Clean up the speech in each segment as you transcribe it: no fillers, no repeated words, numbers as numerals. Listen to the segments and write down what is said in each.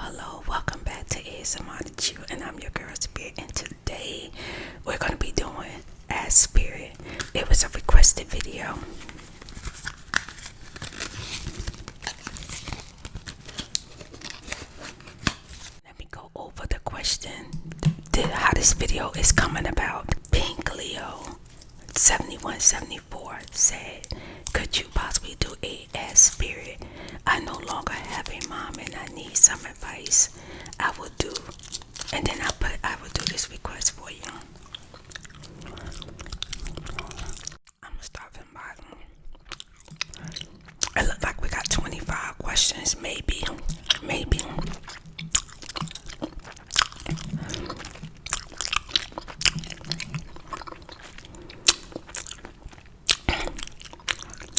Hello, welcome back to ASMRTheChew, and I'm your girl Spirit, and today we're going to be doing As Spirit. It was a requested video. Let me go over the question, how this video is coming about. Pink Leo 7174 said, could you possibly do a As Spirit? I no longer have a mom and I need some advice. I will do, and then I will do this request for you. I'm gonna start from the bottom. It looks like we got 25 questions, maybe.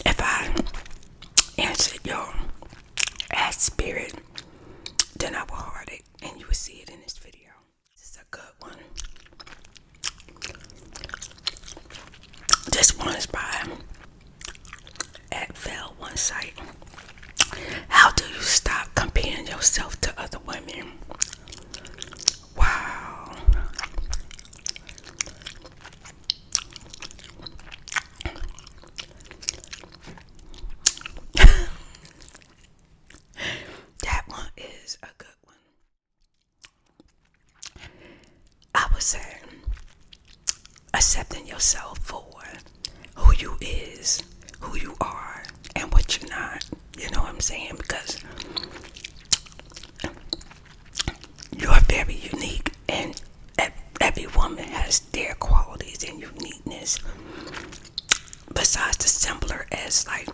If I answered your As Spirit, then I will heart it and you will see it in this video. This is a good one. This one is by one site. How do you stop comparing yourself to other women? Wow. That one is a good one. I would say accepting yourself for who you is, who you are, and what you're not. You know what I'm saying? Because you're very unique, and every woman has their qualities and uniqueness. Besides the simpler as like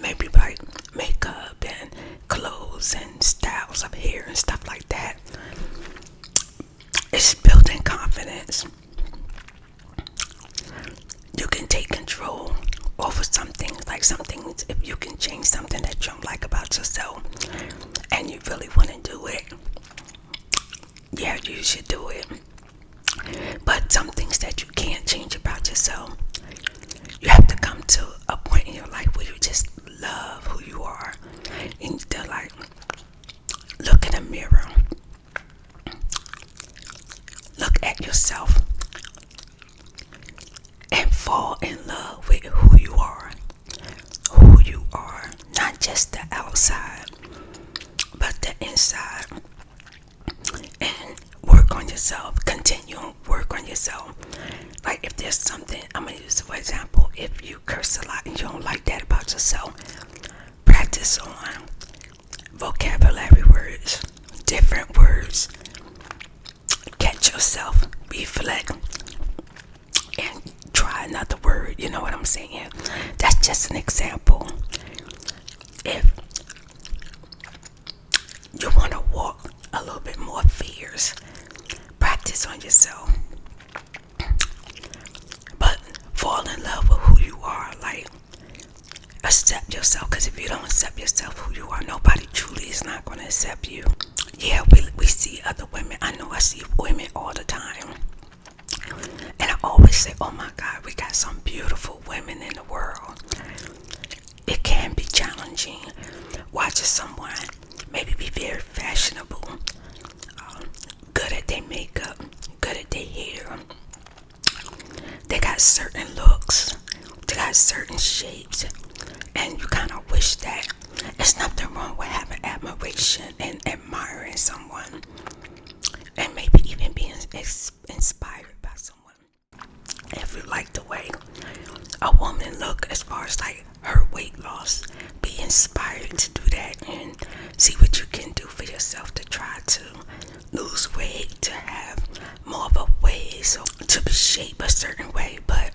maybe like makeup and clothes and styles of hair and stuff like that, it's building confidence. You can take control over some things, like some things, if you can change something that you don't like about yourself and you really want to do it, yeah, you should do it. But some things that you can't change about yourself, you have to come to a point in your life where you just love who you are, and to like look in a mirror, look at yourself, and fall in love with who you are, not just the outside, but the inside, and work on yourself. Continue to work on yourself. Like if there's something, I'm gonna use for example, if you curse a lot and you don't like that about yourself, practice on vocabulary words, different words. Catch yourself, reflect, and try another word. You know what I'm saying? That's just an example. If you want to walk a little bit more fierce, practice on yourself. But fall in love with who you are. Like, accept yourself. Because if you don't accept yourself, who you are, nobody truly is not going to accept you. Yeah, we see other women. I know I see women all the time. And I always say, oh my God, we got some beautiful women in the world. It can be challenging watching someone maybe be very fashionable, good at their makeup, good at their hair. They got certain looks, they got certain shapes, and you kind of wish that. There's nothing wrong with having admiration and admiring someone, and maybe even being inspired by someone. If you like the way a woman look as far as like her weight loss, be inspired to do that and see what you can do for yourself to try to lose weight, to have more of a waist, or to be shaped a certain way. But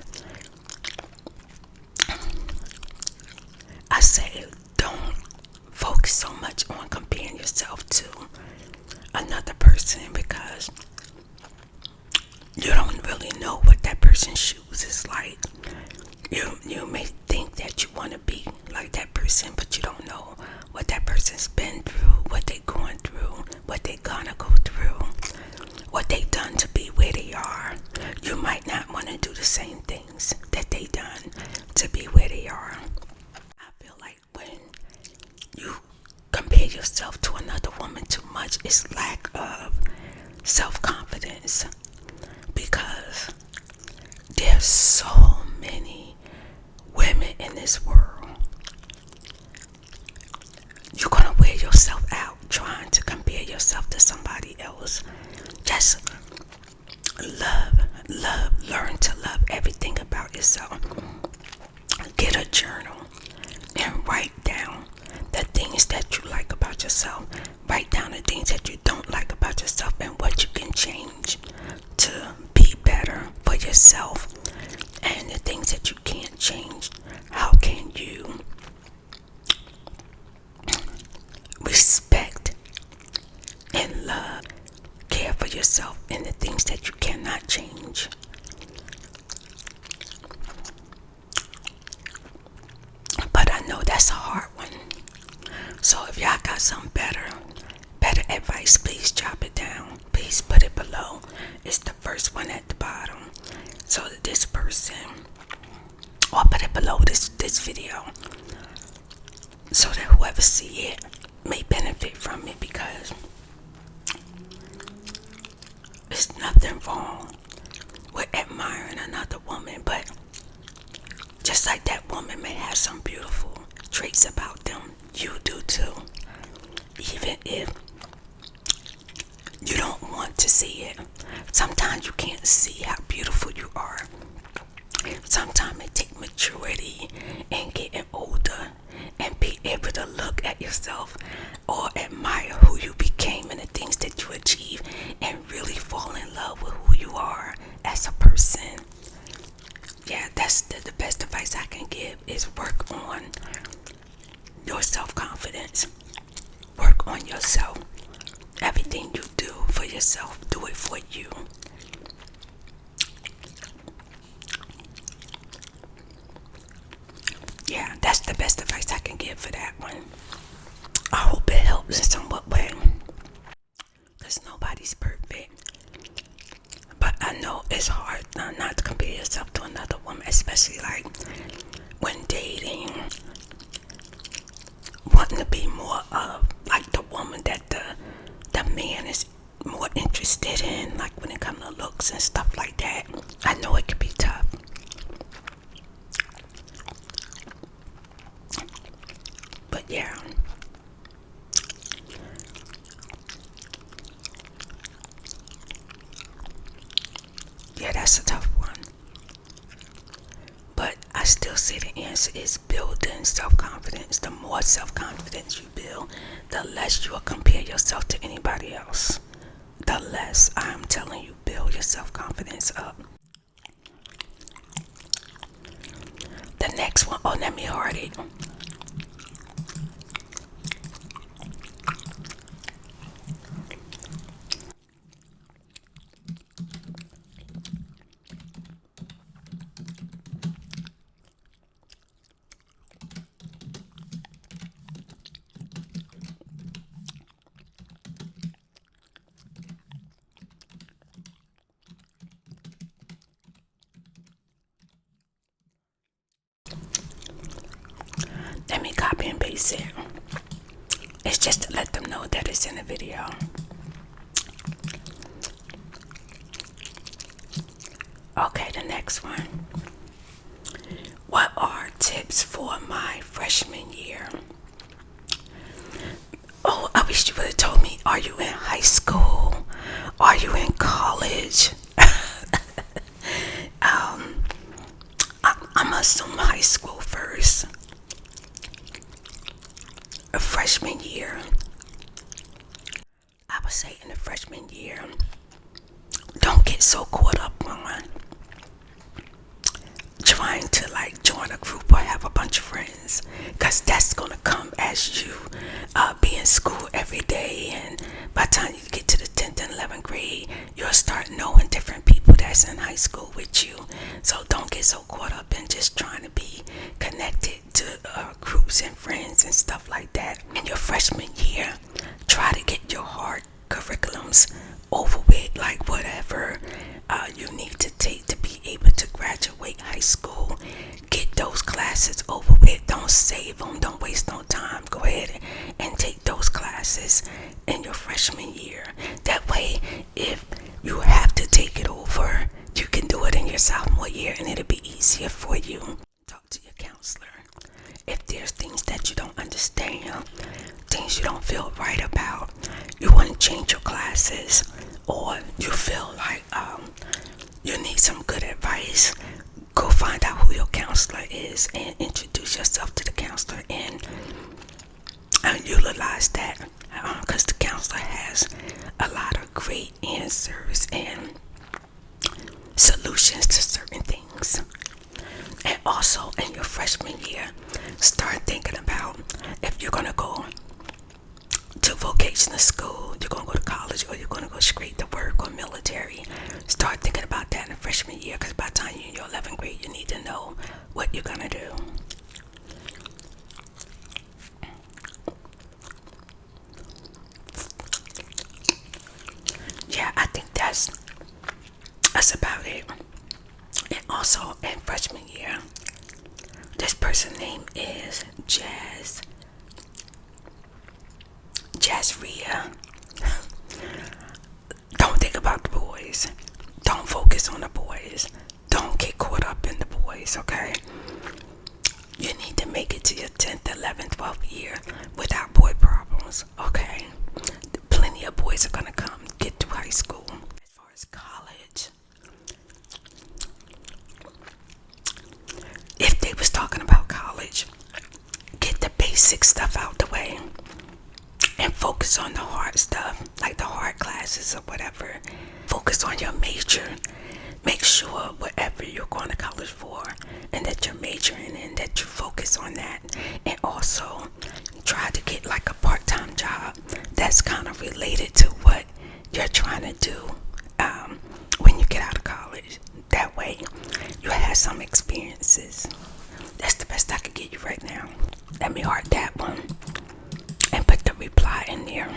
I say don't focus so much on comparing yourself to another person, because you don't really know what that person's shoes is like. You may think that you want to be like that person, but you don't know what that person's been through, what they're going through, what they're gonna go through, what they've done to be where they are. You might not want to do the same things that they done to be where they are. I feel like when you compare compare yourself to another woman too much is lack of self-confidence, because there's so many women in this world. You're gonna wear yourself out trying to compare yourself to somebody else. Just learn to love everything about yourself. Get a journal and write down the things that you like about yourself. Write down the things that you don't like about yourself and what you can change to be better for yourself. And the things that you can't change, how can you respect and love, care for yourself and the things that you cannot change. But I know that's a hard one. So if y'all got some better advice, please drop it down. Please put it below. It's the first one at the bottom. So that this person, or put it below this video, so that whoever see it may benefit from it, because there's nothing wrong with admiring another woman, but just like that woman may have some beautiful traits about them, you do too. Even if you don't want to see it. Sometimes you can't see how beautiful you are. Sometimes it takes maturity and getting older and be able to look at yourself or admire who you became and the things that you achieved and really fall in love with who you are as a person. Yeah, that's the best advice I can give, is work on your self-confidence. Work on yourself. Everything you do for yourself, do it for you. Yeah, that's the best advice I can give for that one. I hope it helps in somewhat way, because nobody's perfect. But I know it's hard not to compare yourself to another woman, especially like when dating, wanting to be more of like the woman that the man is more interested in, like when it comes to looks and stuff like that. I know it can be tough. But yeah. Yeah, that's a tough one. But I still say the answer is building self-confidence. The more self-confidence you build, the less you will compare yourself to anybody else. The less, I'm telling you, build your self-confidence up. The next one, oh, let me heart it. Let me copy and paste it. It's just to let them know that it's in the video. Okay, the next one. What are tips for my freshman year? Oh, I wish you would have told me, are you in high school? Are you in college? I'm assuming high school first. A freshman year. I would say in the freshman year, don't get so caught up on trying to like join a group or have a bunch of friends, because that's gonna come as you be in school every day, and by the time you get to the 10th and 11th grade, you'll start knowing different people that's in high school with you. So don't get so caught up in just trying to be connected to groups and friends and stuff like that. In your freshman year, try to get your hard curriculums over with, like whatever you need to take to be able to graduate high school. Get those classes over with. Don't save them. Don't waste no time. Go ahead and take those classes classes in your freshman year. That way, if you have to take it over, you can do it in your sophomore year and it'll be easier for you. Talk to your counselor. If there's things that you don't understand, things you don't feel right about, you want to change your classes, or you feel like you need some good advice, go find out who your counselor is and introduce yourself to the counselor and utilize that, because the counselor has a lot of great answers and solutions to certain things. And also in your freshman year, start thinking about if you're going to go to vocational school, you're going to go to college, or you're going to go straight to work or military. Start thinking about that in freshman year, because by the time you're in your 11th grade, you need to know what you're going to do. Yeah, I think that's about it. And also in freshman year, this person's name is Jazzria. Don't think about the boys. Don't focus on the boys. Don't get caught up in the boys, okay? You need to make it to your 10th, 11th, 12th year without boy problems, okay? Plenty of boys are gonna come get through high school. As far as college, if they was talking about college, get the basic stuff out the way and focus on the hard stuff, like the hard classes or whatever. Focus on your major. Make sure whatever you're going to college for and that you're majoring in, that you focus on that. And also try to get like a part-time job that's kind of related to what you're trying to do when you get out of college. That way you have some experiences. That's the best I could get you right now. Let me heart that one and put the reply in there.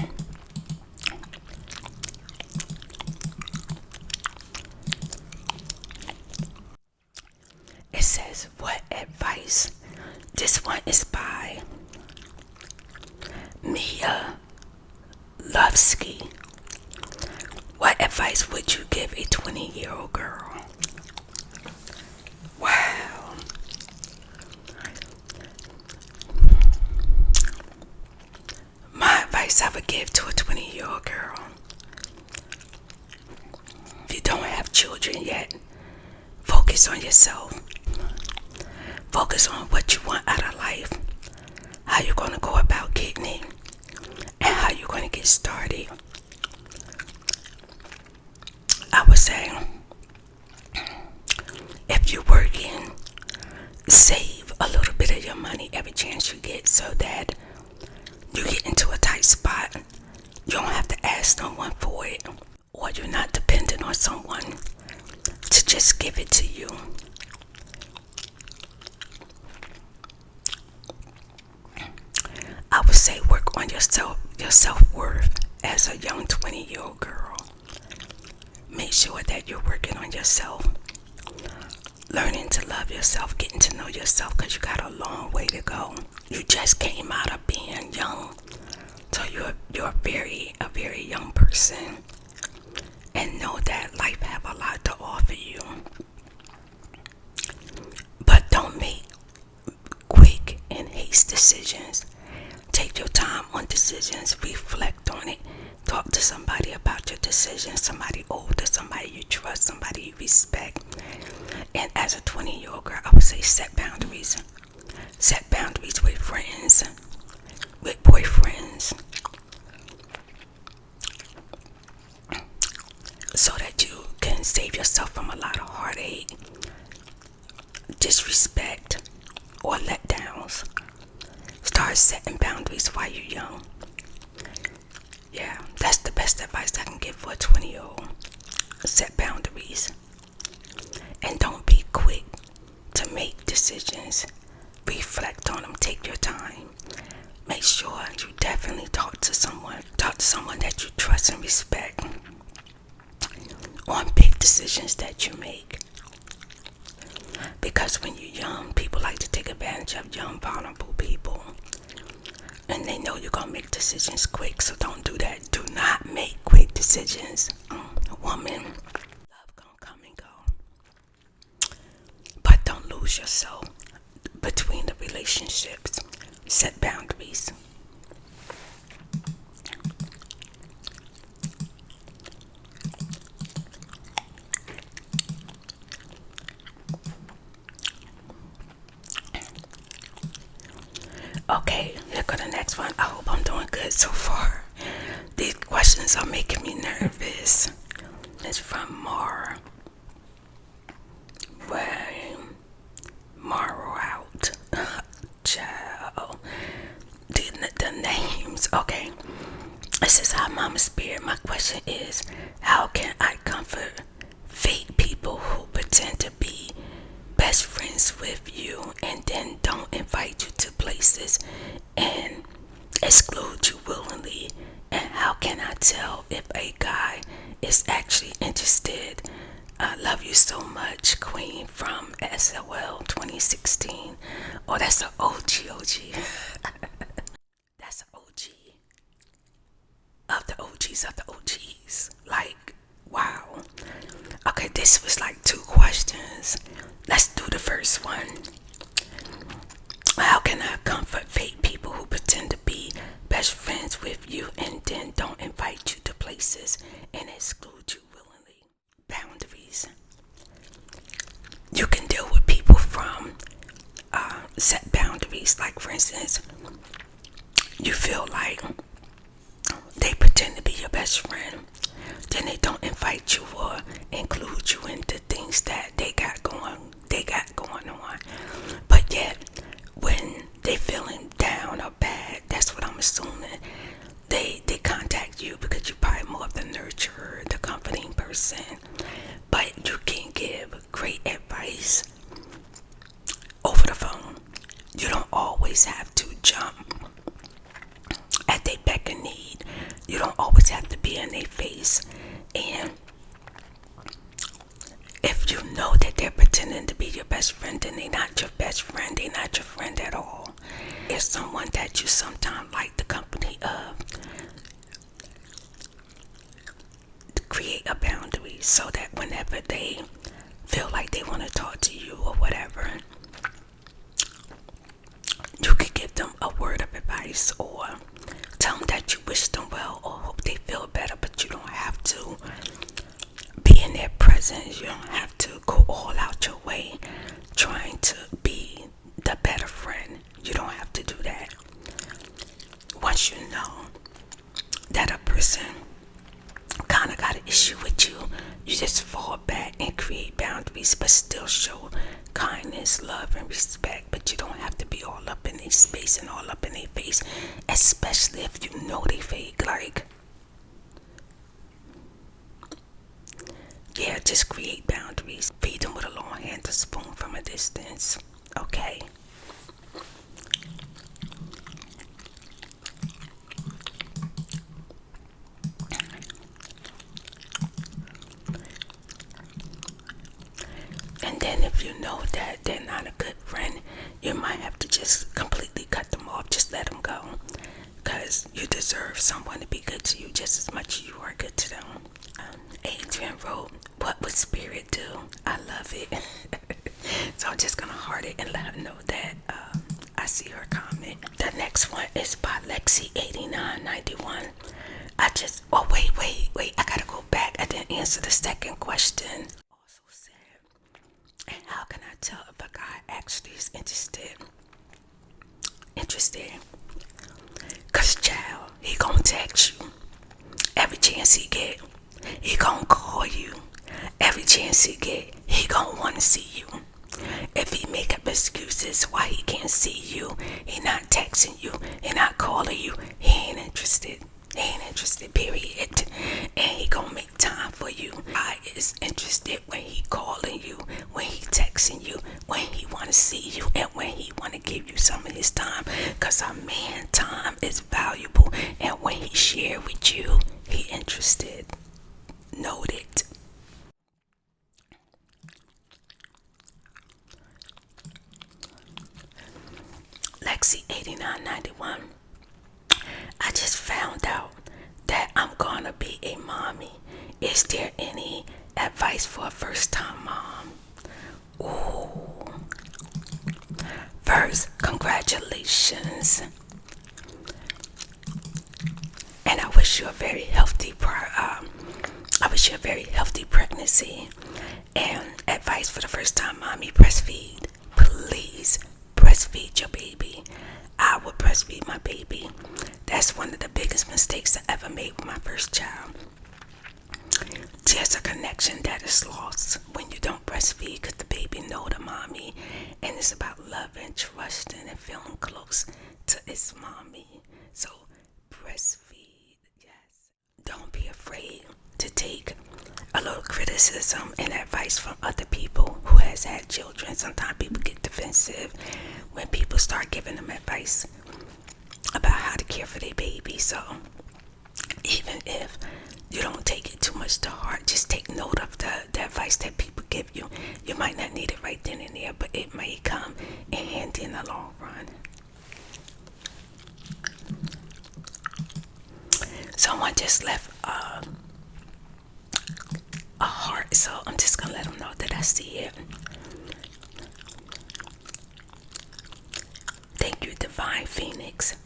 It says, what advice? This one is by Mia Lovsky. What advice would you give a 20-year-old girl? Wow. My advice I would give to a 20-year-old girl: if you don't have children yet, focus on yourself. Focus on what you want out of life, how you're going to go about getting it, and how you're going to get started. I would say, if you're working, save a little bit of your money every chance you get so that you get into a tight spot. You don't have to ask no one for it, or you're not dependent on someone to just give it to you. I would say work on your self-worth as a young 20-year-old girl. Make sure that you're working on yourself, learning to love yourself, getting to know yourself, because you got a long way to go. You just came out of being young, so you're a very young person, and know that life have a lot to offer you. But don't make quick and haste decisions. Take your time on decisions, reflect on it, talk to somebody about your decisions, somebody older, somebody you trust, somebody you respect. And as a 20-year-old girl, I would say set boundaries. Set boundaries with friends, with boyfriends, so that you can save yourself from a lot of heartache, disrespect, or letdowns. Start setting boundaries while you're young. Yeah, that's the best advice I can give for a 20-year-old. Set boundaries. And don't be quick to make decisions. Reflect on them. Take your time. Make sure you definitely talk to someone. Talk to someone that you trust and respect on big decisions that you make. Because when you're young, people like to take advantage of young, vulnerable people. And they know you're going to make decisions quick, so don't next one. I hope I'm doing good so far. These questions are making me nervous. It's from Mar. Morrow out. Child. The names. Okay. It says, hi, Mama Spirit. My question is, how can I comfort fake people who pretend to be best friends with you and then don't invite you to places and exclude you willingly? And how can I tell if a guy is actually interested? I love you so much, Queen from SOL 2016. Oh, that's an OG. That's an OG of the OGs of the OGs. Like, wow. Okay, this was like 2 questions. Let's do the first one. How can I comfort fake people who pretend to be best friends with you and then don't invite you to places and exclude you willingly? Boundaries. You can deal with people from set boundaries. Like, for instance, you feel like they pretend to be your best friend, then they don't invite you or include you into things that they got going on. But yet, when they feeling down or bad, that's what I'm assuming, they contact you because you're probably more of the nurturer, the comforting person. But you can give great advice over the phone. You don't always have to jump at their beck and need. You don't always have to be in their face. And if you know that they're pretending to be your best friend, then they're not your best friend. They're not your friend at all. It's someone that you sometimes like the company of. Create a boundary so that whenever they feel like they want to talk to you or whatever, you could give them a word of advice or tell them that you wish them well or hope they feel better, but you don't have to be in their presence. You don't have to go all out your way trying to be the better friend. You don't have to do that. Once you know that a person kind of got an issue with you, you just fall back and create boundaries, but still show kindness, love, and respect. But you don't have to be all up in their space and all up in their face, especially if you know they fake. Like, yeah, just create boundaries. Feed them with a long hand, a spoon from a distance. Okay. And then if you know that they're not a good friend, you might have to just completely cut them off. Just let them go. Because you deserve someone to be good to you just as much as you are good to them. Adrian wrote, what would spirit do? I love it. So I'm just going to heart it and let her know that I see her comment. The next one is by Lexi8991. Wait. I got to go back. I didn't answer the second question. Also said, and how can I tell if a guy actually is interested? Cause child, he gonna text you every chance he get. He gonna call you every chance he get. He gonna wanna see you. If he make up excuses why he can't see you, he not texting you, he not calling you, he ain't interested. Period. And he gonna make time for you. I is interested when he calling you, when he texting you, when he wanna see you, and when he wanna give you some of his time. Cause a man time is valuable, and when he share with you, he interested. Noted. Lexi8991. I just found out that I'm gonna be a mommy. Is there any advice for a first time mom? Ooh. First, congratulations. And I wish you a very healthy pregnancy. And advice for the first time mommy, breastfeed. Please breastfeed your baby. I would breastfeed my baby. That's one of the biggest mistakes I ever made with my first child. There's a connection that is lost when you don't breastfeed because the baby know the mommy, and it's about love and trusting and feeling close to its mommy. So breastfeed, yes. Don't be afraid to take a little criticism and advice from other people who has had children. Sometimes people get defensive when people start giving them advice about how to care for their baby. So even if you don't take it too much to heart, just take note of the advice that people give you. You might not need it right then and there, but it may come in handy in the long run. Someone just left a heart, so I'm just gonna let them know that I see it. Thank you, Divine Phoenix.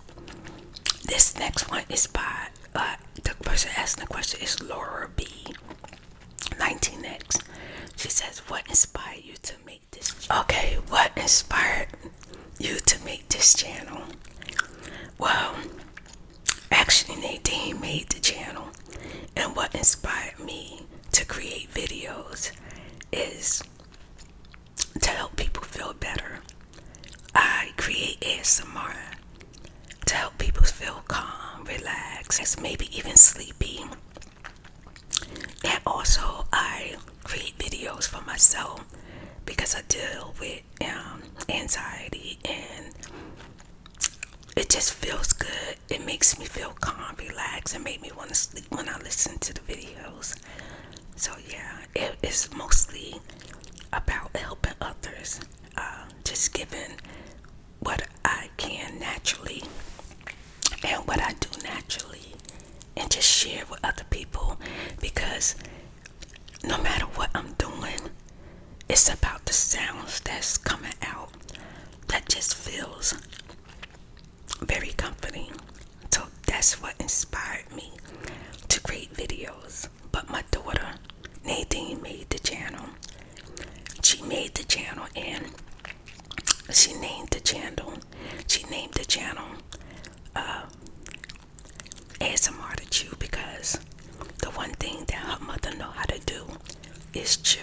This next one is by the person asking the question is Laura B 19X. She says, what inspired you to make this channel? Okay, what inspired you to make this channel? Well, actually Nadine made the channel, and what inspired me to create videos is to help people feel better. I create ASMR to help people feel calm, relaxed, maybe even sleepy. And also I create videos for myself because I deal with anxiety, and it just feels good. It makes me feel calm, relaxed, and make me want to sleep when I listen to the videos. So yeah, it is mostly about helping others, just giving what I can naturally and what I do naturally, and just share with other people, because no matter what I'm doing, it's about the sounds that's coming out that just feels very comforting. So that's what inspired me to create videos. But my daughter Nadine made the channel. She made the channel, and she named the channel ASMRTheChew, because the one thing that her mother know how to do is chew.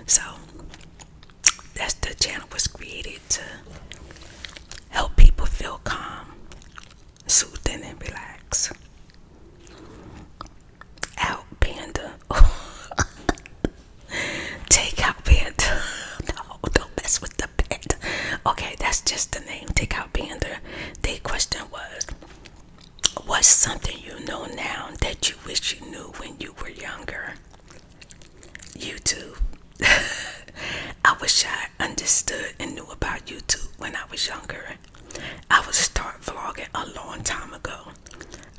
So that's the channel was created to help people feel calm, soothing, and relax. Out Panda. Take out Panda. No, don't mess with the panda. Okay, that's just the name. Take out Panda. Their question was, what's something you know now that you wish you knew when you were younger? YouTube. I wish I understood and knew about YouTube when I was younger. I would start vlogging a long time ago.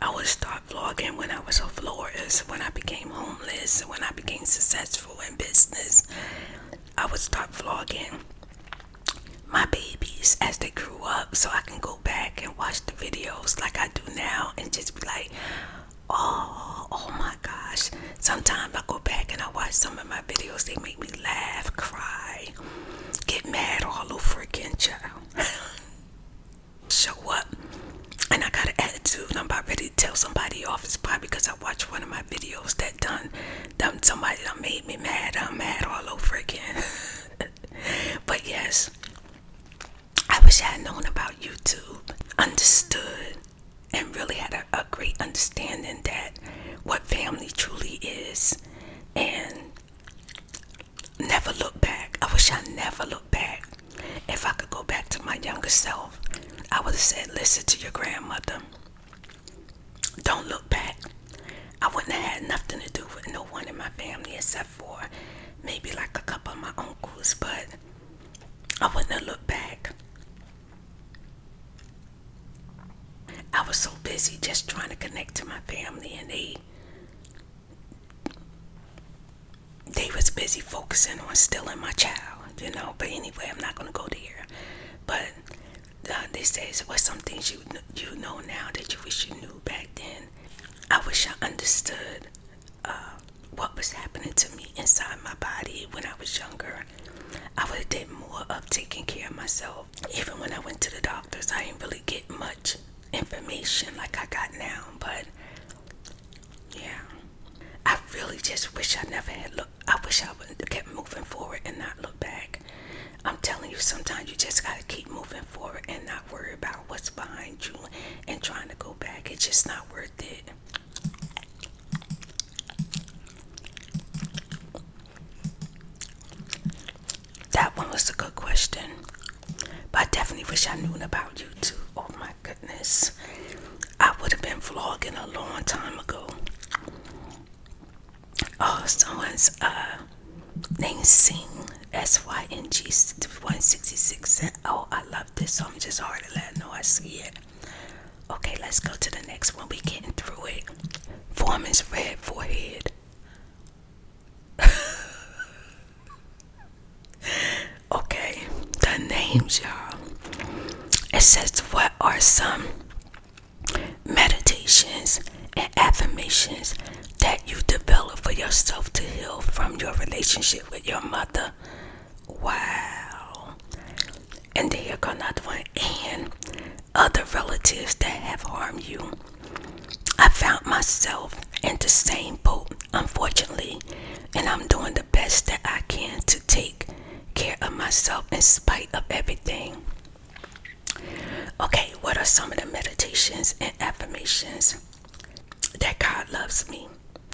I would start vlogging when I was a florist, when I became homeless, when I became successful in business. I would start vlogging my babies as they grew up, so I can go back and watch the videos like I do now and just be like, oh my gosh. Sometimes I go back and I watch some of my videos, they make me laugh, cry, get mad all over again, child. Show up and I got an attitude, I'm about ready to tell somebody off. It's probably because I watched one of my videos that done somebody that made me mad. I'm mad all over again. But yes, I wish I had known about YouTube, understood, and really had a great understanding that what family truly is, and never look back. I wish I never looked back. If I could go back to my younger self, I would have said, listen to your grandmother. Don't look back. I wouldn't have had nothing to do with no one in my family except for maybe like a couple of my uncles, but I wouldn't have looked back. I was so busy just trying to connect to my family, and they was busy focusing on stealing my child, you know. But anyway, I'm not gonna go there. But they say, so what's some things you know now that you wish you knew back then? I wish I understood what was happening to me inside my body when I was younger, I would have did more of taking care of myself. Even when I went to the doctors, I didn't really get much information like I got now. But yeah, I really just wish I never had looked. I wish I would have kept moving forward and not look back. I'm telling you, sometimes you just gotta keep moving forward and not worry about what's behind you and trying to go back. It's just not worth it. That one was a good question. But I definitely wish I knew about YouTube. Oh my goodness. I would have been vlogging a long time ago. Oh, someone's name Sing, SYNG 166 said, oh, I love this, so I'm just hard to let know I see it. Okay, let's go to the next one. We getting through it. Foreman's red forehead. Okay, the names, y'all. It says, what are some meditations and affirmations that you develop for yourself to heal from your relationship with your mother? Wow. And here go another one. And other relatives that have harmed you. I found myself in the same boat, unfortunately, and I'm doing the best that I can to take care of myself in spite of everything. Okay, what are some of the meditations and affirmations that God loves me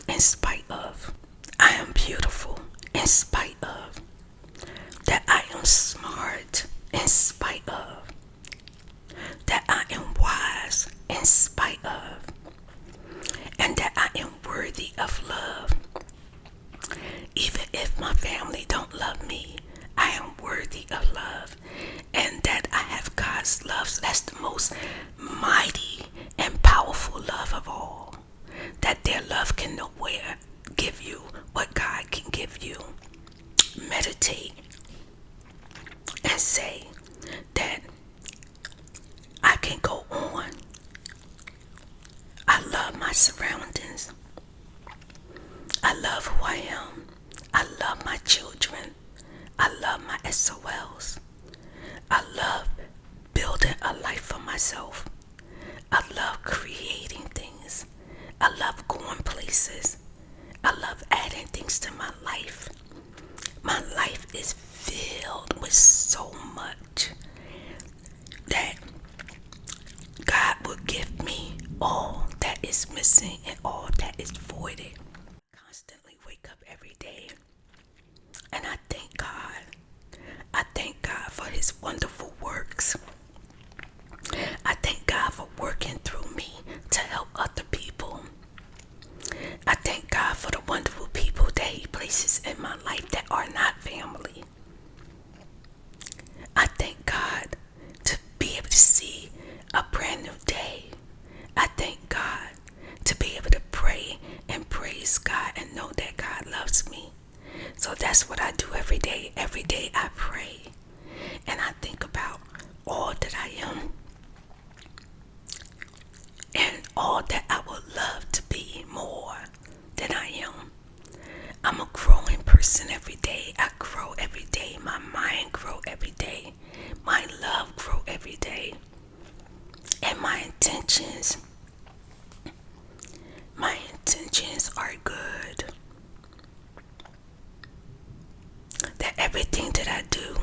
in spite of? I am beautiful in spite of. That I am smart in spite of. That I am wise in spite of. And that I am worthy of love. Even if my family don't love me, I am worthy of love. And that I have God's love. So that's the most mighty and powerful love of all. That their love can nowhere give you what God can give you. Meditate and say that I can go on. I love my surroundings. I love who I am. I love my children. I love my SOLs. I love building a life for myself. I love creating things. I love going places. I love adding things to my life. My life is filled with so much that God will give me all that is missing and all that is voided. Constantly wake up every day and I thank God. I thank God for his wonderful works. I thank God for working through me to help other people. I thank God for the wonderful people that he places in my life that are not family. I thank God to be able to see a brand new day. I thank God to be able to pray and praise God and know that God loves me. So that's what I do every day. Every day I pray and I think about all that I am and all that I would love to be more than I am. I'm a growing person every day. I grow every day. My mind grow every day. My love grow every day. And my intentions are good. That everything that I do,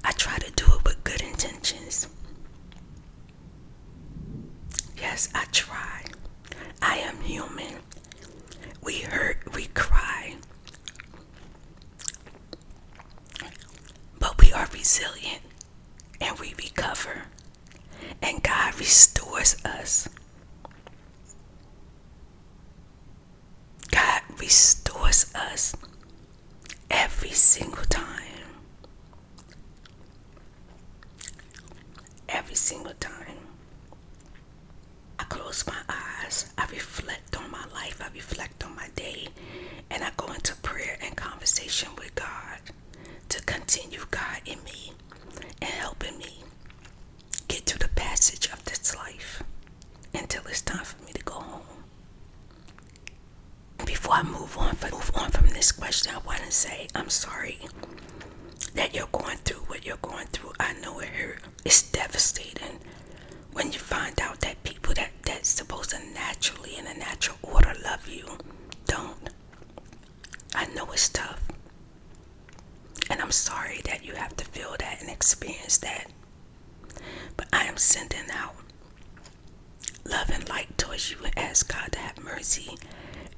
I try to do it with good intentions. Yes, I try. I am human. We hurt, we cry. But we are resilient and we recover. And God restores us. God restores us every single time. Every single time. I close my eyes. I reflect on my life. I reflect on my day. And I go into prayer and conversation with God to continue guiding me and helping me get through the passage of this life until it's time for me to go home. Before before I move on from this question, I want to say I'm sorry that you're going through what you're going through. I know it hurt. It's devastating when you find out that people that's supposed to naturally in a natural order love you don't. I know it's tough, and I'm sorry that you have to feel that and experience that, but I am sending out love and light towards you and ask God to have mercy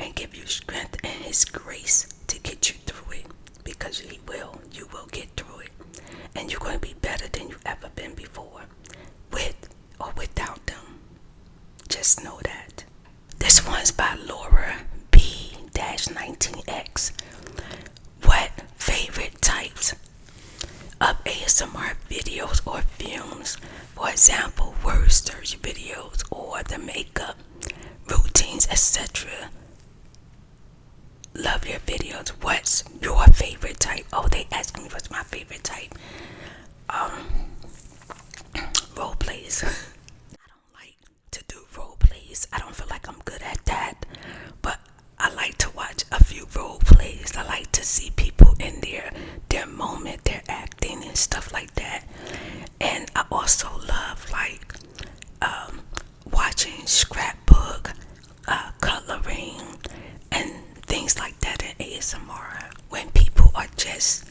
and give you strength and His grace to get you through it, because He will. You will get through it, and you're going to be better than you've ever been before, with or without them. Just know that. This one's by Laura B-19X. What favorite types of ASMR videos or films, for example, word search videos or the makeup routines, etc. Love your videos. What's your favorite type? Oh, they asked me what's my favorite type. Role plays. I don't like to do role plays. I don't feel like I'm good at that, but I like to watch a few role plays. I like to see people in their moment, their acting and stuff like that. And I also love watching scrapbook, coloring, and things like that in ASMR. When people are just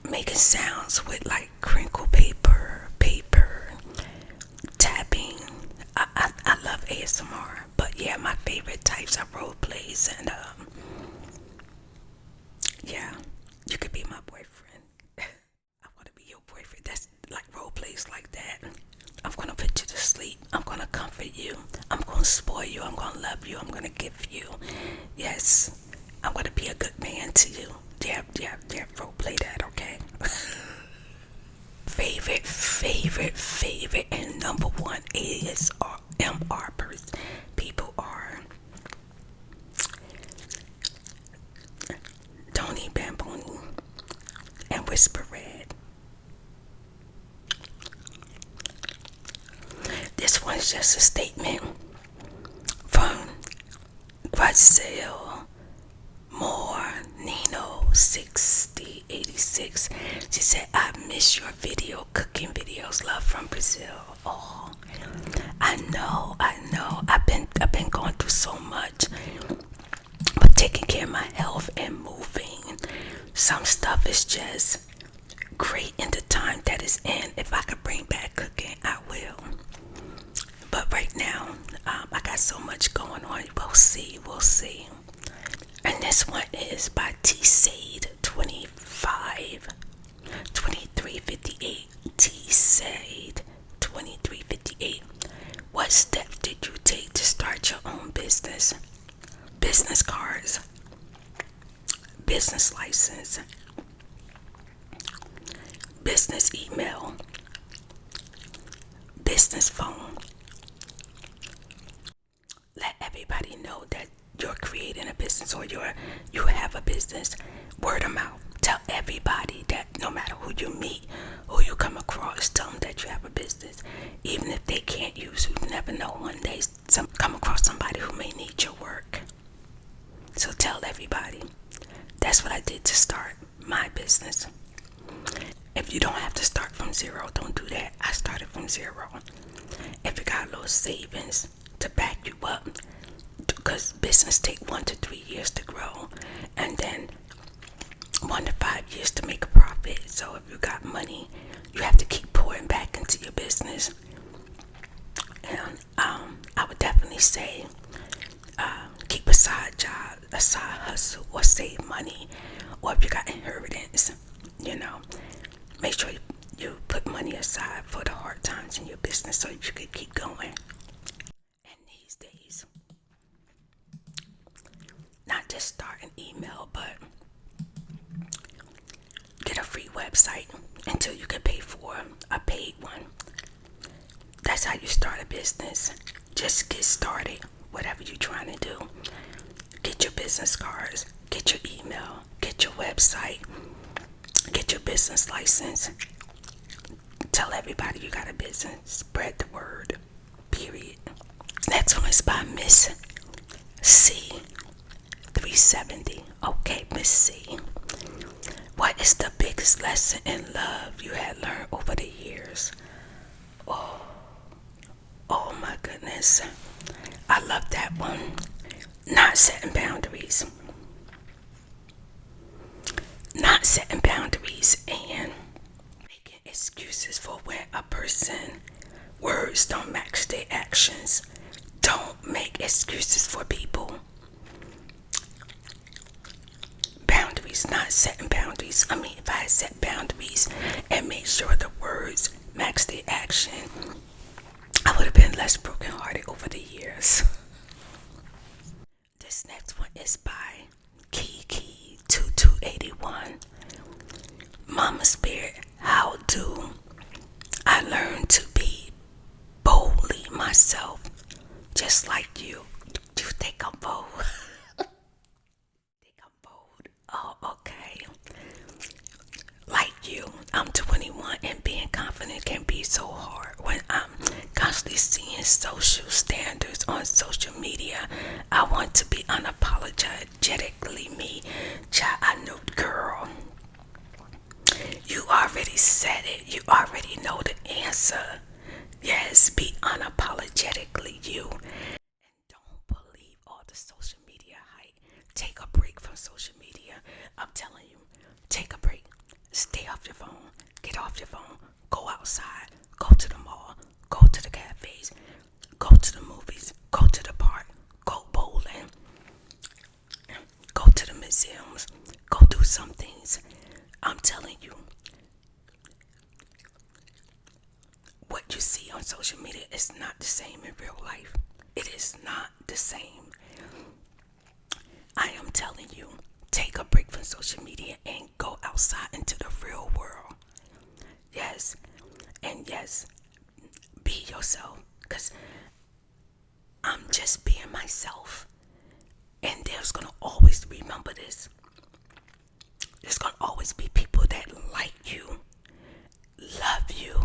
making sounds with like crinkle paper, tapping. I love ASMR. But yeah, my favorite types are role plays, and yeah, you could be my boyfriend. I want to be your boyfriend. That's like role plays like that. I'm gonna put you to sleep. I'm gonna comfort you. I'm gonna spoil you. I'm gonna love you. I'm gonna give you. Yes, I'm gonna be a good man to you. Yeah, role play that, okay? favorite, and number one ASMR people are Tony Bamboni and Whisper Red. This one's just a statement from Brazil More Nino 6086. She said, I miss your cooking videos. Love from Brazil. Oh, I know. I've been going through so much, but taking care of my health and moving. Some stuff is just great in the time that is in. If I could bring back cooking, I will. But right now, I got so much going on. We'll see. And this one is by T-Sade 2358. T-Sade 2358. What steps did you take to start your own business? Business cards, business license, business email, business phone. Let everybody know that you're creating a business or you have a business. Word of mouth. Tell everybody that no matter who you meet, who you come across, tell them that you have a business. Even if they can't use you, you never know. One day come across somebody who may need your work. So tell everybody. That's what I did to start my business. If you don't have to start from zero, don't do that. I started from zero. If you got a little savings to back you up, because business take 1 to 3 years to grow, and then 1 to 5 years to make a profit. So if you got money, you have to keep pouring back into your business. And I would definitely say keep a side job, a side hustle, or save money. Or if you got inheritance, make sure you put money aside for the hard times in your business so you can keep going. And these days, not just start an email, but get a free website until you can pay for a paid one. That's how you start a business. Just get started, whatever you're trying to do. Get your business cards, get your email, get your website, get your business license. Tell everybody you got a business. Spread the word. Period. Next one is by Miss C. 370. Okay, Miss C. What is the biggest lesson in love you had learned over the years? Oh my goodness. I love that one. Not setting boundaries. Not setting boundaries and making excuses for when a person words don't match their actions. Don't make excuses for people. Boundaries, not setting boundaries. I mean, if I had set boundaries and made sure the words match their action, I would have been less brokenhearted over the years. This next one is by Kiki2281. Mama Spirit, how do I learn to be boldly myself, just like you? Do you think I'm bold? Think I'm bold? Oh, okay. Like you, I'm 21 and being confident can be so hard when I'm constantly seeing social standards on social media. I want to be unapologetically me. Child, I know, girl. You already said it. You already know the answer. Yes, be unapologetically you. And don't believe all the social media hype. Take a break from social media. I'm telling you, take a break. Stay off your phone. Get off your phone. Go outside. Go to the mall. Go to the cafes. Go to the movies. Go to the park. Go bowling. Go to the museums. Go do some things. I'm telling you, what you see on social media is not the same in real life. It is not the same. I am telling you, take a break from social media and go outside into the real world. Yes, and yes, be yourself, because I'm just being myself. And there's going to always, remember this, there's going to always be people that like you, love you.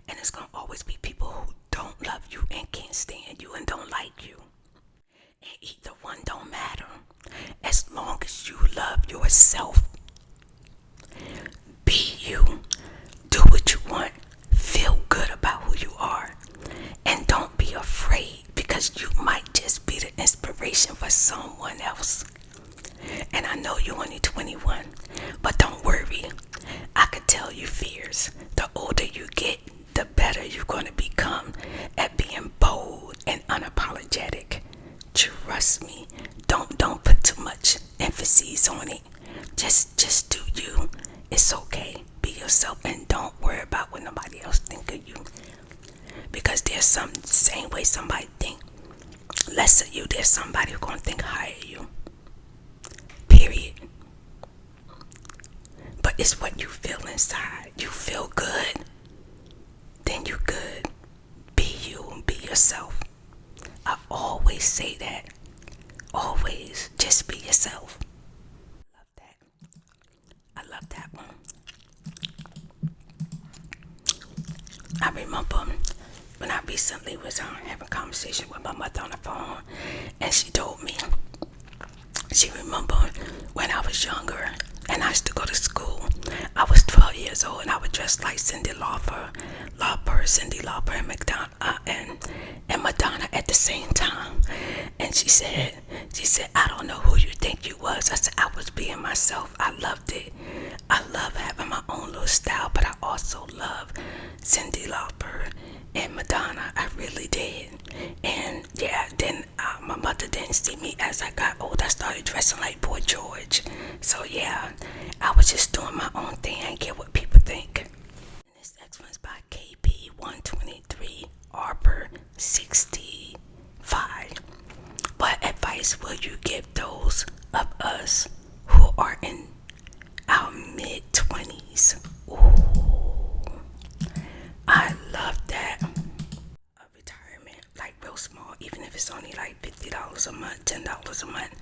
And there's going to always be people who don't love you and can't stand you and don't like you. And either one don't matter. As long as you love yourself, be you, do what you want, feel good about who you are. And don't be afraid, because you might just be the inspiration for someone else. And I know you're only 21, but don't worry. I could tell you fears. The older you get, the better you're going to become at being bold and unapologetic. Trust me. Don't put too much emphasis on it. Just do you. It's okay. Be yourself and don't worry about what nobody else think of you. Because there's some same way somebody think less of you, there's somebody who's going to think higher of you. Period. But it's what you feel inside. You feel good, then you good. Be you, be yourself. I always say that. Always. Just be yourself. Love that. I love that one. I remember when I recently was having a conversation with my mother on the phone, and she told me she remembered when I was younger and I used to go to school. I was 12 years old and I would dress like Cindy Lauper, and Madonna at the same time. And she said, I don't know who you think you was. I said, I was being myself. I loved it. I love having my own little style, but I also love Cindy Lauper and Madonna. I really did. And yeah, then my mother didn't see me as I got old. I started dressing like Boy George. So yeah, I was just doing my own thing. I didn't care what people think. And this next one's by KB123 Arbor 65. What advice will you give those of us who are in our mid-20s? Ooh, I love that. A retirement, like real small, even if it's only like $50 a month, $10 a month.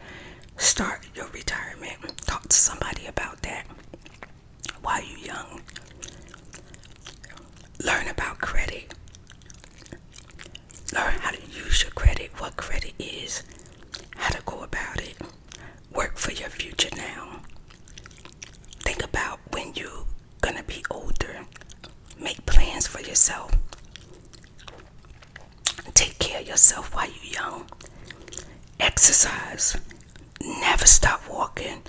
Start your retirement. Talk to somebody about that while you're young. Learn about credit. Learn how to use your credit, what credit is, how to go about it. Work for your future now. Think about when you're gonna be older. Make plans for yourself. Take care of yourself while you're young. Exercise. Never stop walking.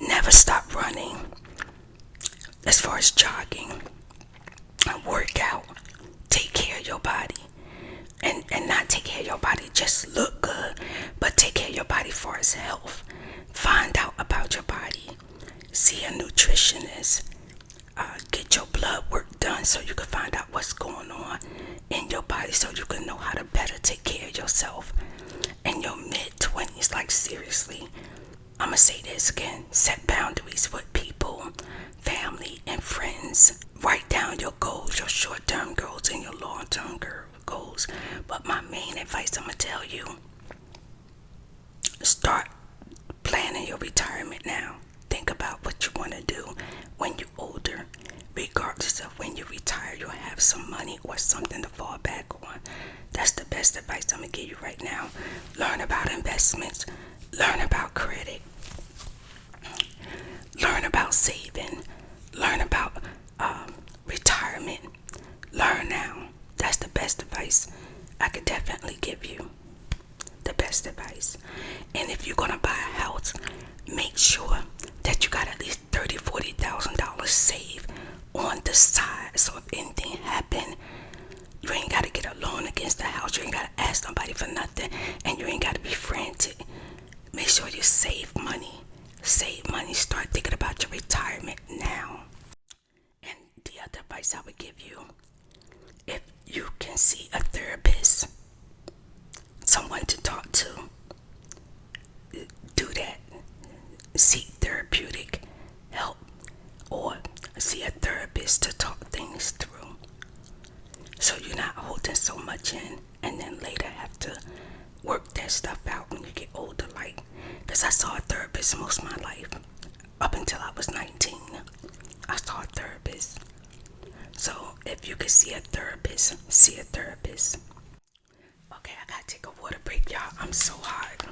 Never stop running. As far as jogging, work out. Take care of your body. And not take care of your body just look good, but take care of your body for its health. Find out about your body. See a nutritionist. Get your blood work done so you can find out what's going on in your body so you can know how to better take care of yourself. In your mid-20s, like seriously, I'm gonna say this again, set boundaries with people, family, and friends. Write down your goals, your short-term goals and your long-term goals. But my main advice I'm gonna tell you, start planning your retirement now. Think about what you want to do when you're older. Regardless of when you retire, you'll have some money or something to fall back on. That's the best advice I'm gonna give you right now. Learn about investments. Learn about credit. Learn about saving. Learn about retirement. Learn now. That's the best advice I could definitely give you. The best advice. And if you're gonna buy a house, make sure that you got at least $30,000-$40,000 saved on the side, so if anything happen, you ain't gotta get a loan against the house. You ain't gotta ask nobody for nothing, and you ain't gotta be frantic. Make sure you save money. Save money. Start thinking about your retirement now. And the other advice I would give you, if you can see a therapist, someone to talk to, do that. Seek therapeutic help or see a therapist to talk things through, so you're not holding so much in and then later have to work that stuff out when you get older. Like, because I saw a therapist most of my life up until I was 19. I saw a therapist. So if you could see a therapist, see a therapist. Okay, I gotta take a water break, y'all. I'm so hot.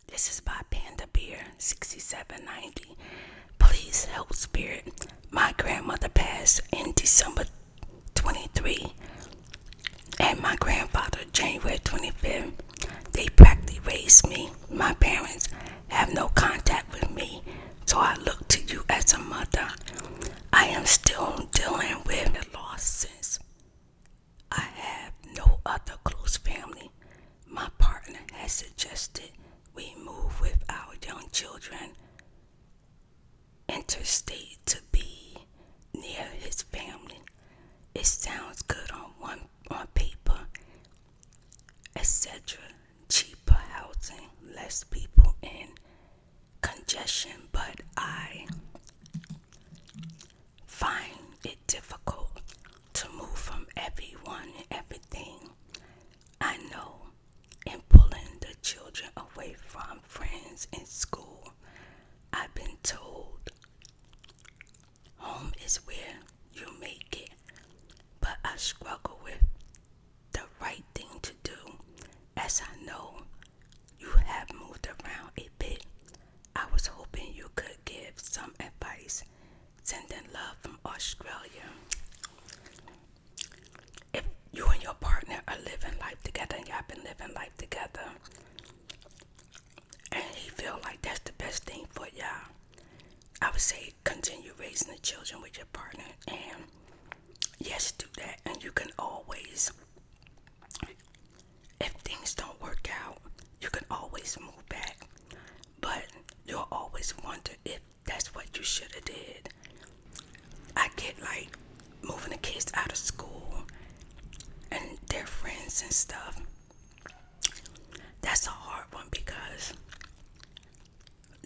This is by Panda Beer, $67.90. Please help Spirit. My grandmother passed in December 23, and my grandfather January 25th. They practically raised me. My parents have no contact with me, so I look to you as a mother. I am still dealing with the loss since I have no other close family. My partner has suggested we move with our young children interstate to be near his family. It sounds good on paper, etc. Cheaper housing, less people in congestion, but I find it difficult to move from everyone and everything I know, and pulling the children away from friends in school. I've been told home is where you make it, but I struggle with the right thing to do. As I know you have moved around a bit, I was hoping you could give some advice. Sending love from Australia. If you and your partner are living life together and y'all been living life together, and he feel like that's the best thing for y'all, I would say continue raising the children with your partner, and yes, do that. And you can always, if things don't work out, you can always move back, but you'll always wonder if that's what you should have did. I get like moving the kids out of school and their friends and stuff. That's a hard one because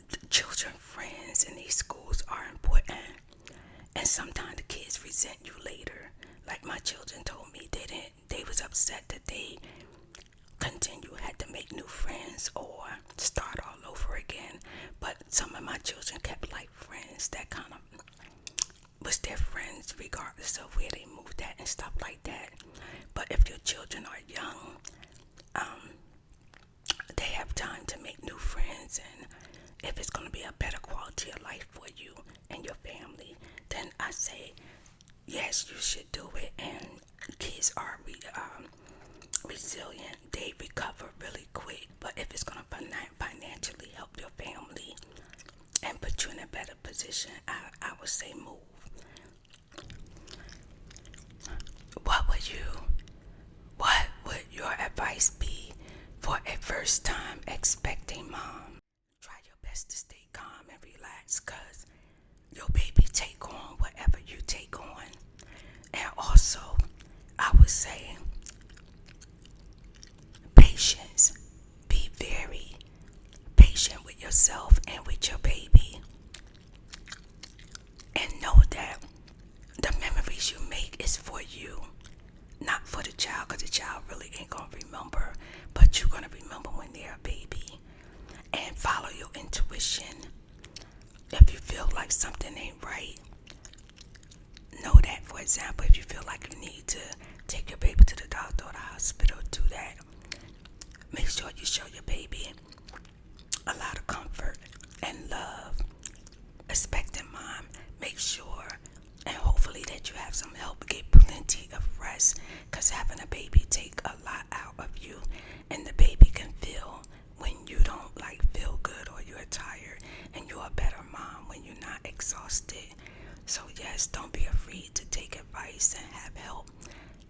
the children, friends in these schools are important, and sometimes the kids resent you later. Like my children told me they was upset that they had to make new friends or start all over again. But some of my children kept like friends that kind of was their friends regardless of where they moved at and stuff like that. yes, you should do it. And kids are resilient. They recover really quick. But if it's going to financially help your family and put you in a better position, I would say move. What would your advice be for a first time expecting mom? Try your best to stay calm and relax, because your baby take on whatever you take on. And also, I would say patience. Be very patient with yourself and with your baby. And know that the memories you make is for you, not for the child, because the child really ain't going to remember. But you're going to remember when they're a baby. And follow your intuition. If you feel like something ain't right, know that. For example, if you feel like you need to take your baby to the doctor or the hospital, do that. Make sure you show your baby a lot of comfort and love. Expecting mom, make sure and hopefully that you have some help. Get plenty of rest, because having a baby take a lot out of you, and the baby can feel when you don't feel good or you're tired, and you're a better mom when you're not exhausted. So yes, don't be afraid to take advice and have help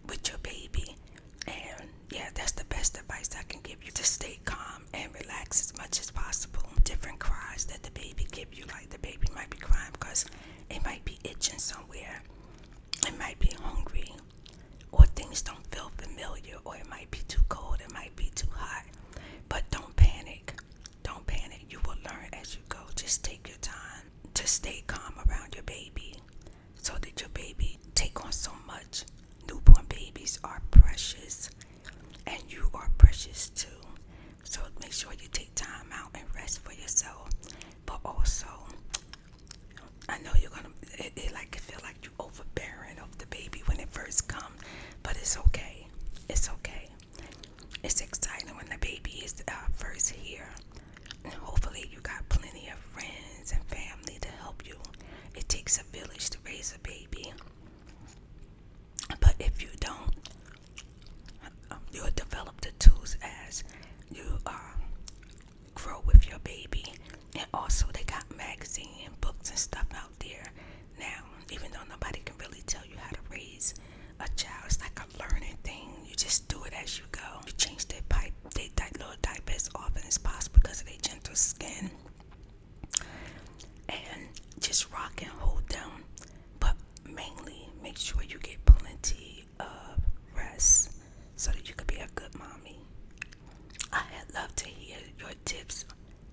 with your baby. And yeah, that's the best advice I can give you, to stay calm and relax as much as possible. Different cries that the baby give you, like the baby might be crying because it might be itching somewhere, it might be hungry, or things don't feel familiar, or it might be too cold, it might be too hot. But don't panic. Don't panic. You will learn as you go. Just take your time to stay calm around your baby, so that your baby take on so much. Newborn babies are precious, and you are precious too. So make sure you take time out and rest for yourself. But also, I know you're gonna it feel like you overbearing of the baby when it first come, but it's okay. It's okay. It's exciting when the baby is first here. And hopefully you got plenty of friends and family to help you. It takes a village to raise a baby. But if you don't, you'll develop the tools as you grow with your baby. And also they got magazines and books and stuff out there now. Even though nobody can really tell you how to raise a child, it's like a learning thing. You just do it as you go. You change their little diaper as often as possible because of their gentle skin, and just rock and hold them. But mainly make sure you get plenty of rest so that you can be a good mommy. I'd love to hear your tips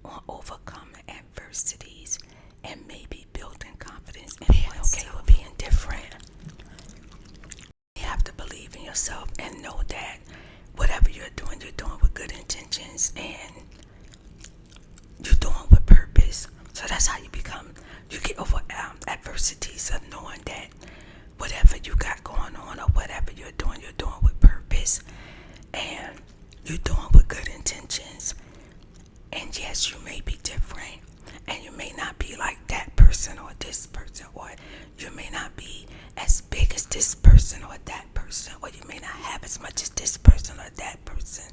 on overcoming adversities and maybe building confidence and being okay with being different. You have to believe in yourself and know that whatever you're doing with good intentions, and you're doing with purpose. So that's how you get over adversities, of knowing that whatever you got going on or whatever you're doing with purpose, and you're doing with good intentions. And yes, you may be different, and you may not be like that person or this person, or you may not be as big as this person or that person, or you may not have as much as this person or that person,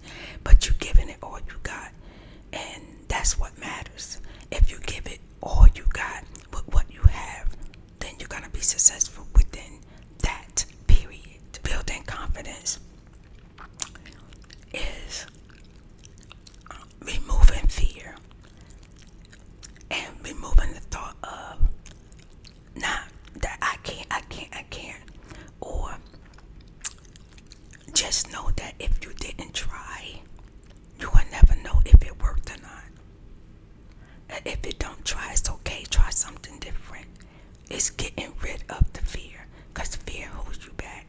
but you're giving it all you got. And that's what matters. If you give it all you got with what you have, then you're going to be successful within that period. Building confidence is removing fear and removing the thought of not that I can't, or just know that if you didn't try, you will never know if it worked or not. And if it don't try, it's okay. Try something different. It's getting rid of the fear, because fear holds you back,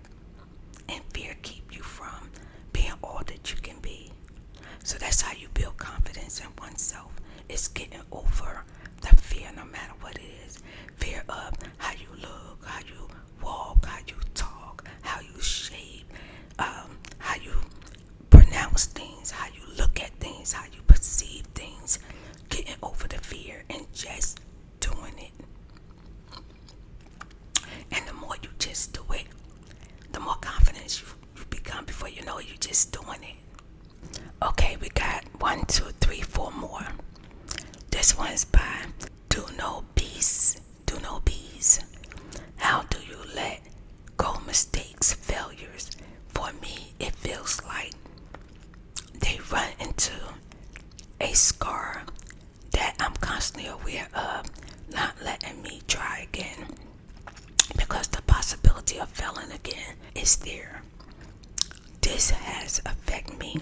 and fear keep you from being all that you can be. So that's how you build confidence in oneself. It's getting over the fear, no matter what it is. Fear of how you look, how you walk, how you talk, how you shape, how you pronounce things, how you look at things, how you perceive things. Getting over the fear and just doing it. And the more you just do it, know you just doing it. Okay, we got 1, 2, 3, 4 more. This one's by Do No Bees. Do No Bees. How do you let go mistakes, failures? For me, it feels like they run into a scar that I'm constantly aware of, not letting me try again, because the possibility of failing again is there. This has affected me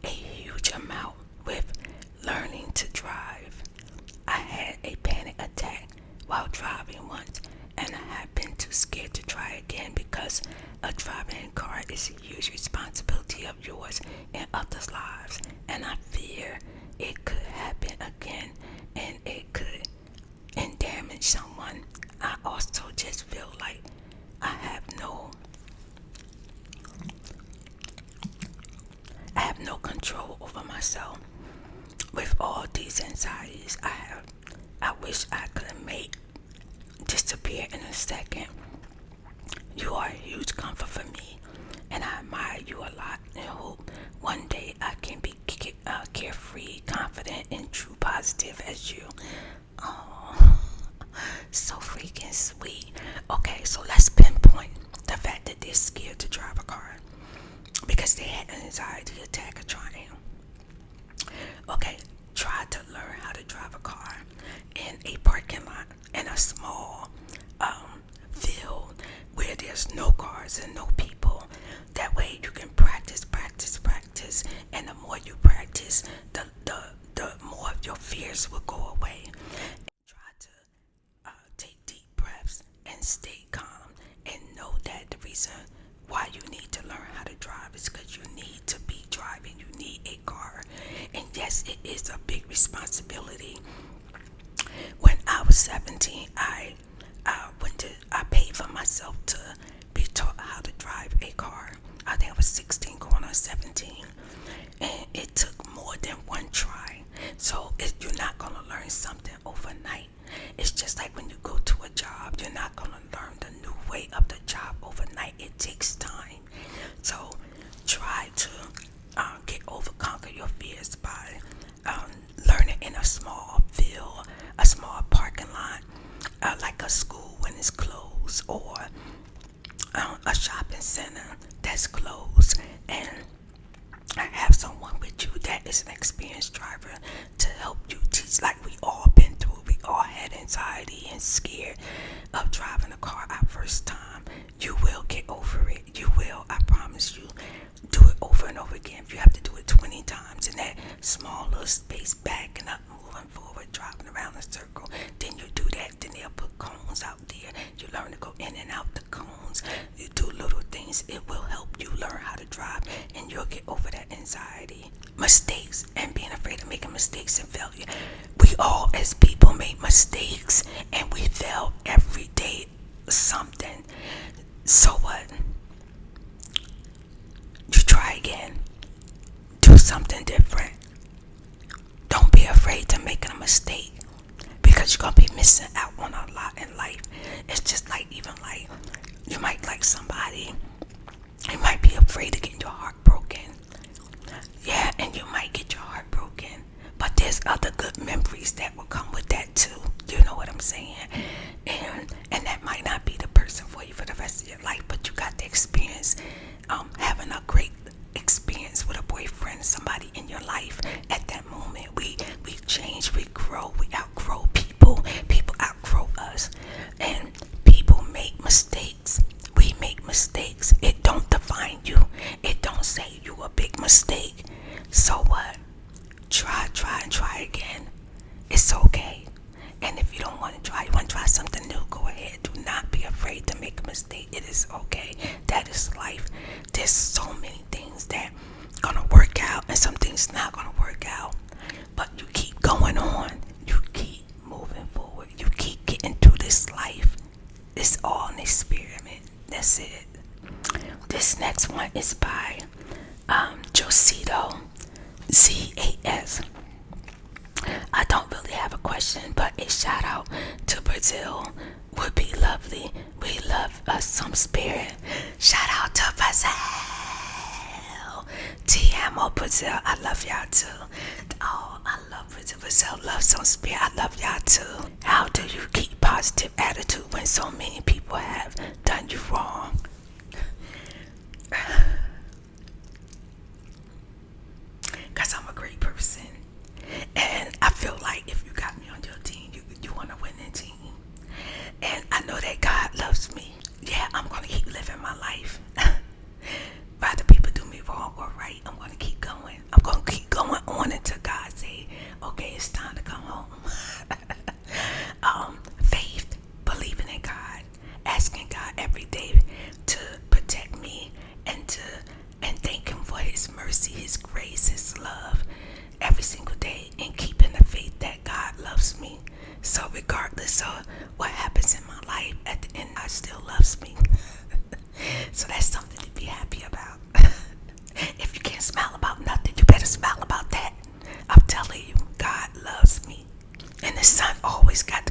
a huge amount with learning to drive. I had a panic attack while driving once, and I have been too scared to try again because a driving a car is a huge responsibility of yours and others' lives, and I fear it could happen again and it could damage someone. I also just feel like I have no control over myself. With all these anxieties I wish I could make disappear in a second. You are a huge comfort for me, and I admire you a lot and hope one day I can be carefree, confident, and true positive as you. Oh, so freaking sweet. Okay, so let's pinpoint the fact that they're scared to drive a car because they had an anxiety attack or trying. Okay, try to learn how to drive a car in a parking lot in a small field where there's no cars and no people. That way you can practice, and the more you practice, the more of your fears will go away. And try to take deep breaths and stay calm, and know that the reason why you need to learn how to drive is because you need to be driving. You need a car, and yes, it is a big responsibility. When I was 17, I paid for myself to be taught how to drive a car. I think I was 16 going on 17, and it took more than one try. So you're not going to learn something overnight. It's just like when you go to a job, you're not going to learn the new way of the job overnight. It takes time. So try to conquer your fears by learning in a small field, a small parking lot, like a school when it's closed, or a shopping center that's closed, and have someone with you that is an experienced driver to help you teach. Like we all been through, we all had anxiety and scared of driving a car our first time. You will get over it. You will, I promise you. Do it over and over again. If you have to do it 20 times in that small little space, backing up, moving forward, driving around a circle, then you do that. Then they'll put cones out there. You learn to go in and out the cones. You do little things. It will help you learn how to drive, and you'll get over that anxiety. Mistakes and being afraid of making mistakes and failure. We all as people make mistakes, and we fail every day something. So what? You try again. Do something different. Don't be afraid to making a mistake, because you're gonna be missing out on a lot in life. It's just like, even like, you might like somebody, you might be afraid of getting your heart broken. Yeah, and you might get your heart broken, but there's other good memories that will come with that too. You know what I'm saying? And that might not be the person for you for the rest of your life, but you got the experience, having a great experience with a boyfriend, somebody in your life. At that moment, we change, we grow, we outgrow people outgrow us, and people make mistakes. We make mistakes. It don't define you. It don't say you a big mistake. So what? Try again. It's okay. And if you don't want to try, you want to try something new, go ahead. Do not be afraid to make a mistake. It is okay. That is life. There's so many things that gonna work out and some things not gonna work out. But you keep going on. You keep moving forward. You keep getting through this life. It's all an experiment. That's it. This next one is by Josito, Z-A-S. I don't really have a question, but a shout out to Brazil would be lovely. We love us some spirit. Shout out to Brazil. Brazil, I love y'all too. Oh, I love Brazil, love some spirit, I love y'all too. How do you keep positive attitude when so many people have done you wrong? Because I'm a great person. And I feel like if you got me on your team, you want to win the team. And I know that God loves me. Yeah, I'm going to keep living my life. Whether people do me wrong or right, I'm going to keep going. I'm going to keep going on until God say, okay, it's time to come home. Faith, believing in God, asking God every day to protect me and thank Him for His mercy, His grace, His love every single day, and keeping the faith that God loves me. So regardless of what happens in my life, at the end, God still loves me. So that's something to be happy about. If you can't smile about nothing, you better smile about that. I'm telling you, God loves me. And the sun always got